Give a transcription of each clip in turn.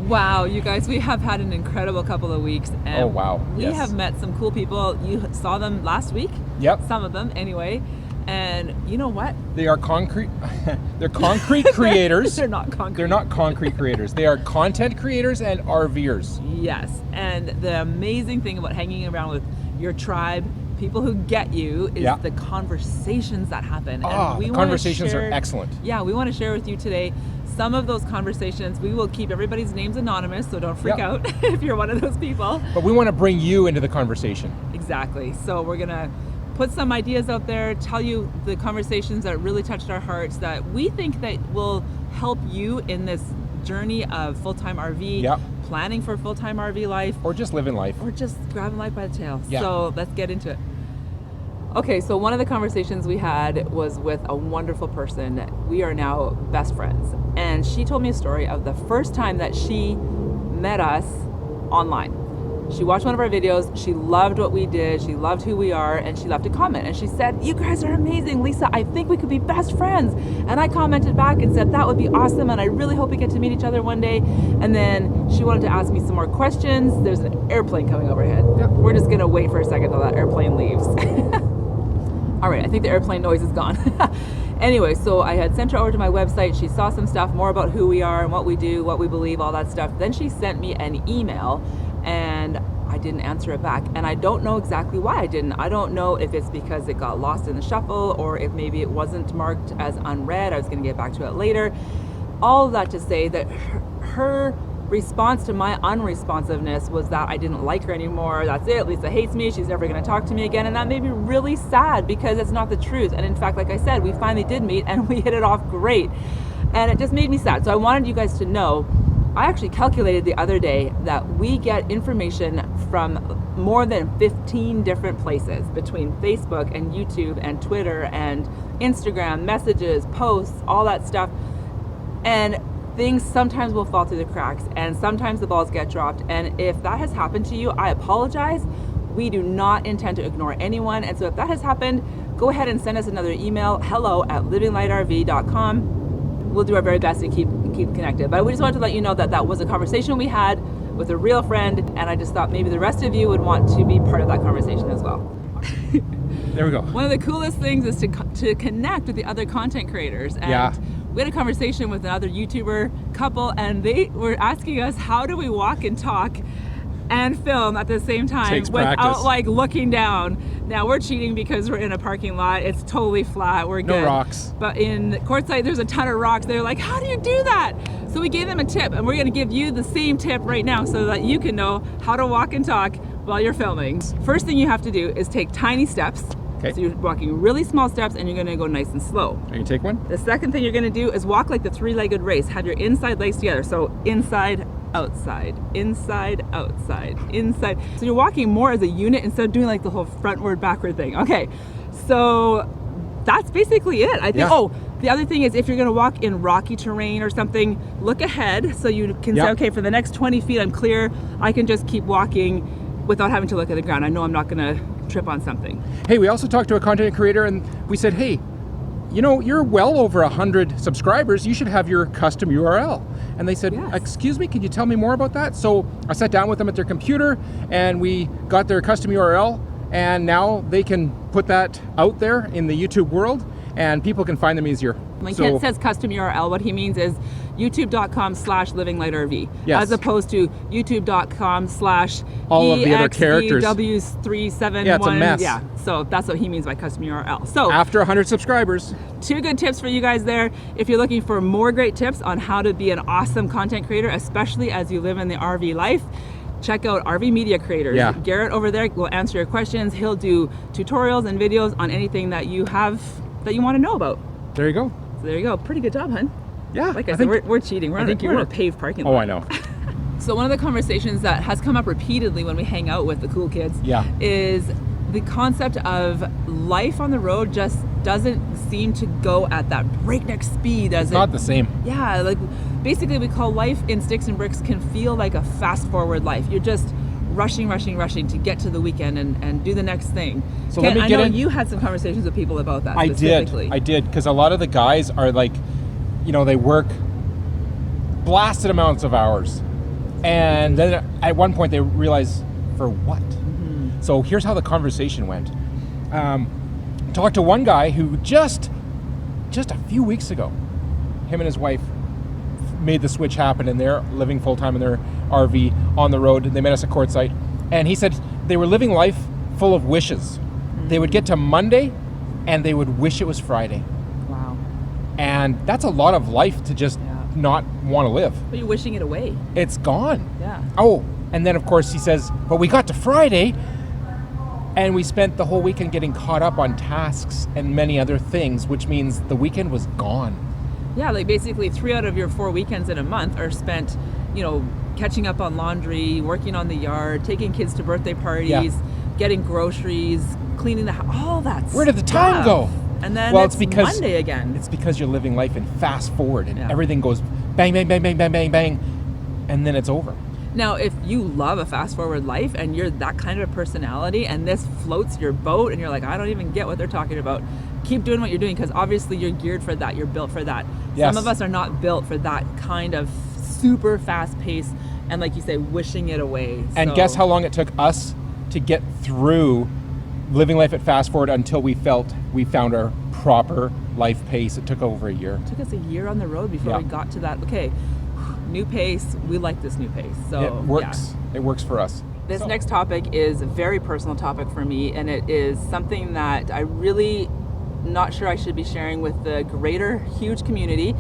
Wow, you guys, we have had an incredible couple of weeks. And Oh, wow. We Yes. have met some cool people. You saw them last week. Yep. Some of them, anyway. And you know what? They are concrete. They're concrete creators. They're not concrete. They're not concrete creators. They are content creators and RVers. Yes. And the amazing thing about hanging around with your tribe, people who get you, is Yeah. the conversations that happen. Ah, the wanna conversations share- are excellent. Yeah, we want to share with you today some of those conversations. We will keep everybody's names anonymous, so don't freak Yeah. out if you're one of those people. But we want to bring you into the conversation. Exactly. So we're going to put some ideas out there, tell you the conversations that really touched our hearts that we think that will help you in this journey of full-time RV, Yeah. planning for full-time RV life, Or just living life. or just grabbing life by the tail. Yeah. So let's get into it. Okay, so one of the conversations we had was with a wonderful person. We are now best friends. And she told me a story of the first time that she met us online. She watched one of our videos, she loved what we did, she loved who we are, and she left a comment. And she said, "You guys are amazing, Lisa, I think we could be best friends." And I commented back and said, "That would be awesome, and I really hope we get to meet each other one day." And then she wanted to ask me some more questions. There's an airplane coming overhead. Yep. We're just gonna wait for a second till that airplane leaves. All right, I think the airplane noise is gone. Anyway, so I had sent her over to my website. She saw some stuff more about who we are and what we do, what we believe, all that stuff. Then she sent me an email and I didn't answer it back. And I don't know exactly why I didn't. I don't know if it's because it got lost in the shuffle or if maybe it wasn't marked as unread. I was gonna get back to it later. All of that to say that her response to my unresponsiveness was that I didn't like her anymore. That's it. Lisa hates me. She's never going to talk to me again. And that made me really sad because it's not the truth. And in fact, like I said, we finally did meet and we hit it off great. And it just made me sad. So I wanted you guys to know, I actually calculated the other day that we get information from more than 15 different places between Facebook and YouTube and Twitter and Instagram, messages, posts, all that stuff. And things sometimes will fall through the cracks and sometimes the balls get dropped. And if that has happened to you, I apologize. We do not intend to ignore anyone. And so if that has happened, go ahead and send us another email, hello@livinglightrv.com. We'll do our very best to keep connected. But we just wanted to let you know that that was a conversation we had with a real friend. And I just thought maybe the rest of you would want to be part of that conversation as well. There we go. One of the coolest things is to connect with the other content creators. And Yeah. we had a conversation with another YouTuber couple and they were asking us, how do we walk and talk and film at the same time Takes without practice. like looking down? Now we're cheating because we're in a parking lot. It's totally flat. We're good. No rocks. But in courtside, there's a ton of rocks. They're like, how do you do that? So we gave them a tip and we're gonna give you the same tip right now so that you can know how to walk and talk while you're filming. First thing you have to do is take tiny steps. Okay. So you're walking really small steps and you're gonna go nice and slow. Are you gonna take one? The second thing you're gonna do is walk like the three-legged race. Have your inside legs together. So inside, outside, inside, outside, inside. So you're walking more as a unit instead of doing like the whole frontward, backward thing. Okay, so that's basically it. I think, Yeah. oh, the other thing is if you're gonna walk in rocky terrain or something, look ahead so you can say, Yeah. okay, for the next 20 feet, I'm clear. I can just keep walking without having to look at the ground. I know I'm not gonna trip on something. Hey, we also talked to a content creator and we said, hey, you know, you're well over 100 subscribers. You should have your custom URL. And they said, Yes. excuse me, could you tell me more about that? So I sat down with them at their computer and we got their custom URL and now they can put that out there in the YouTube world and people can find them easier. When Kent says custom URL, what he means is youtube.com/livinglightrv, Yes. as opposed to youtube.com/ all of the other characters. EXVW371. Yeah, it's a mess. Yeah, so that's what he means by custom URL. So After 100 subscribers. 2 good tips for you guys there. If you're looking for more great tips on how to be an awesome content creator, especially as you live in the RV life, check out RV Media Creators. Yeah. Garrett over there will answer your questions. He'll do tutorials and videos on anything that you have that you want to know about. There you go. So there you go. Pretty good job, hun. Yeah. Like I said, we're cheating. We're, I think you we're in a were. paved parking lot. Oh, I know. So one of the conversations that has come up repeatedly when we hang out with the cool kids Yeah. is the concept of life on the road just doesn't seem to go at that breakneck speed as It's not the same. Yeah, like basically we call life in Sticks and Bricks can feel like a fast forward life. You're just rushing to get to the weekend and do the next thing. So Ken, let me I get know in. you had some conversations with people about that I specifically. did, because a lot of the guys are like, you know, they work blasted amounts of hours And then at one point they realize, for what? So here's how the conversation went. Talked to one guy who just a few weeks ago, him and his wife made the switch happen, and they're living full-time in their RV on the road. They met us at Quartzsite, and he said they were living life full of wishes. They would get to Monday and they would wish it was Friday. Wow. And that's a lot of life to just not want to live. But you're wishing it away. It's gone. Yeah. Oh, and then of course he says, but we got to Friday and we spent the whole weekend getting caught up on tasks and many other things, which means the weekend was gone. Yeah, like basically 3 out of your 4 weekends in a month are spent, catching up on laundry, working on the yard, taking kids to birthday parties, getting groceries, cleaning the house, all that stuff. Where did the time go? And then it's because Monday again. It's because you're living life in fast forward and everything goes bang, bang, bang, bang, bang, bang, bang, and then it's over. Now, if you love a fast forward life and you're that kind of personality and this floats your boat and you're like, I don't even get what they're talking about, keep doing what you're doing, because obviously you're geared for that. You're built for that. Yes. Some of us are not built for that kind of super fast pace and, like you say, wishing it away. And guess how long it took us to get through living life at fast forward until we found our proper life pace. It took over a year. It took us a year on the road before we got to that. Okay, new pace. We like this new pace. So it works. It works for us. This next topic is a very personal topic for me, and it is something that I really not sure I should be sharing with the greater huge community.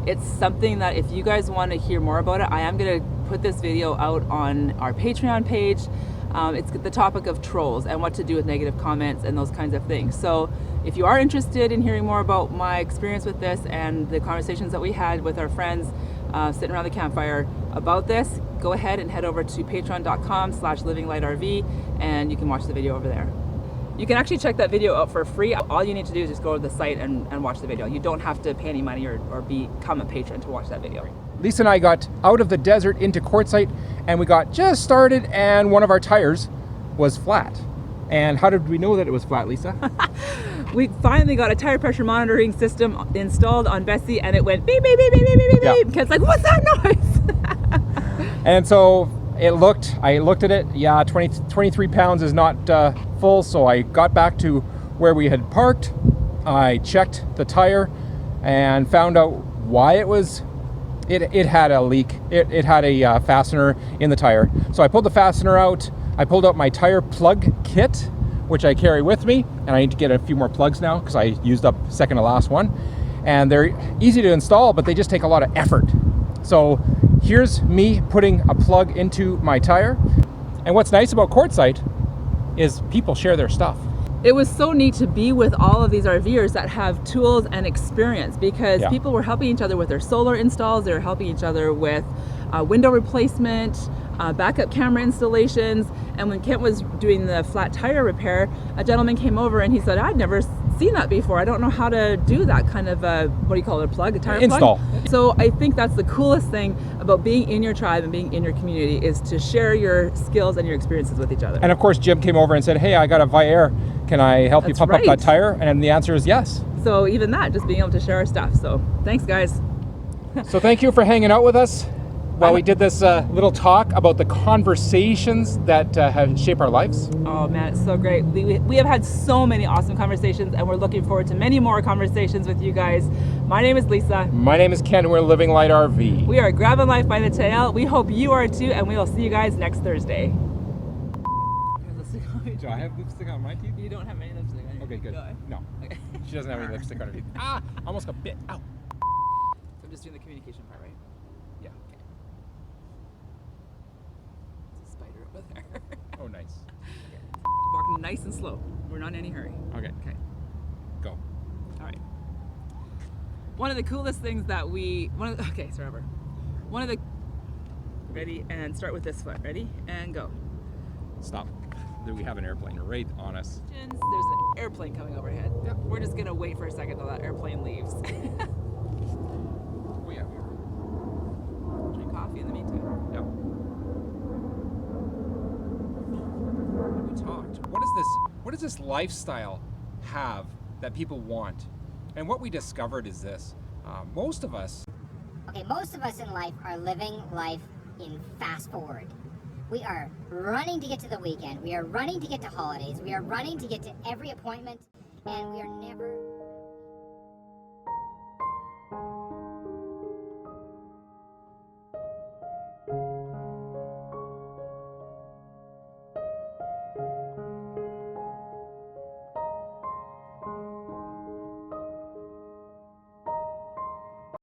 It's something that if you guys want to hear more about it, I am going to put this video out on our Patreon page. It's the topic of trolls and what to do with negative comments and those kinds of things. So if you are interested in hearing more about my experience with this and the conversations that we had with our friends sitting around the campfire about this, go ahead and head over to patreon.com/livinglightRV and you can watch the video over there. You can actually check that video out for free. All you need to do is just go to the site and watch the video. You don't have to pay any money or become a patron to watch that video. Lisa and I got out of the desert into Quartzsite, and we got just started, and one of our tires was flat. And how did we know that it was flat, Lisa? We finally got a tire pressure monitoring system installed on Bessie, and it went beep, beep, beep, beep, beep, beep, beep. Because like, what's that noise? And so I looked at it. Yeah, 23 pounds is not full. So I got back to where we had parked. I checked the tire and found out why it had a leak. It had a fastener in the tire. So I pulled the fastener out. I pulled out my tire plug kit, which I carry with me, and I need to get a few more plugs now because I used up second to last one. And they're easy to install, but they just take a lot of effort. So here's me putting a plug into my tire. And what's nice about Quartzsite is people share their stuff. It was so neat to be with all of these RVers that have tools and experience, because people were helping each other with their solar installs. They were helping each other with window replacement, backup camera installations. And when Kent was doing the flat tire repair, a gentleman came over and he said, I'd never seen that before. I don't know how to do that kind of a, what do you call it, a plug, a tire install. Plug? So I think that's the coolest thing about being in your tribe and being in your community, is to share your skills and your experiences with each other. And of course, Jim came over and said, hey, I got a Viair. Can I help you pump up that tire? And the answer is yes. So even that, just being able to share our stuff. So thanks, guys. So thank you for hanging out with us while we did this little talk about the conversations that have shaped our lives. Oh man, it's so great. We have had so many awesome conversations, and we're looking forward to many more conversations with you guys. My name is Lisa. My name is Ken, and we're Living Light RV. We are grabbing life by the tail. We hope you are too, and we will see you guys next Thursday. Do I have lipstick on my teeth? You don't have any lipstick on your Okay, good. No. Okay. She doesn't have any lipstick on her teeth. Ah! Almost got bit. Ow. So I'm just doing the communication part, right? Yeah. Okay. There's a spider over there. Oh, nice. Okay. Walking nice and slow. We're not in any hurry. Okay. Okay. Go. All right. One of the coolest things that okay, so remember. Ready, and start with this foot. Ready, and go. Stop. We have an airplane right on us. There's an airplane coming overhead. Yep. We're just gonna wait for a second till that airplane leaves. Oh yeah. Drink coffee in the meantime. Yep. We talked. What does this lifestyle have that people want? And what we discovered is this: most of us in life are living life in fast forward. We are running to get to the weekend. We are running to get to holidays. We are running to get to every appointment. And we are never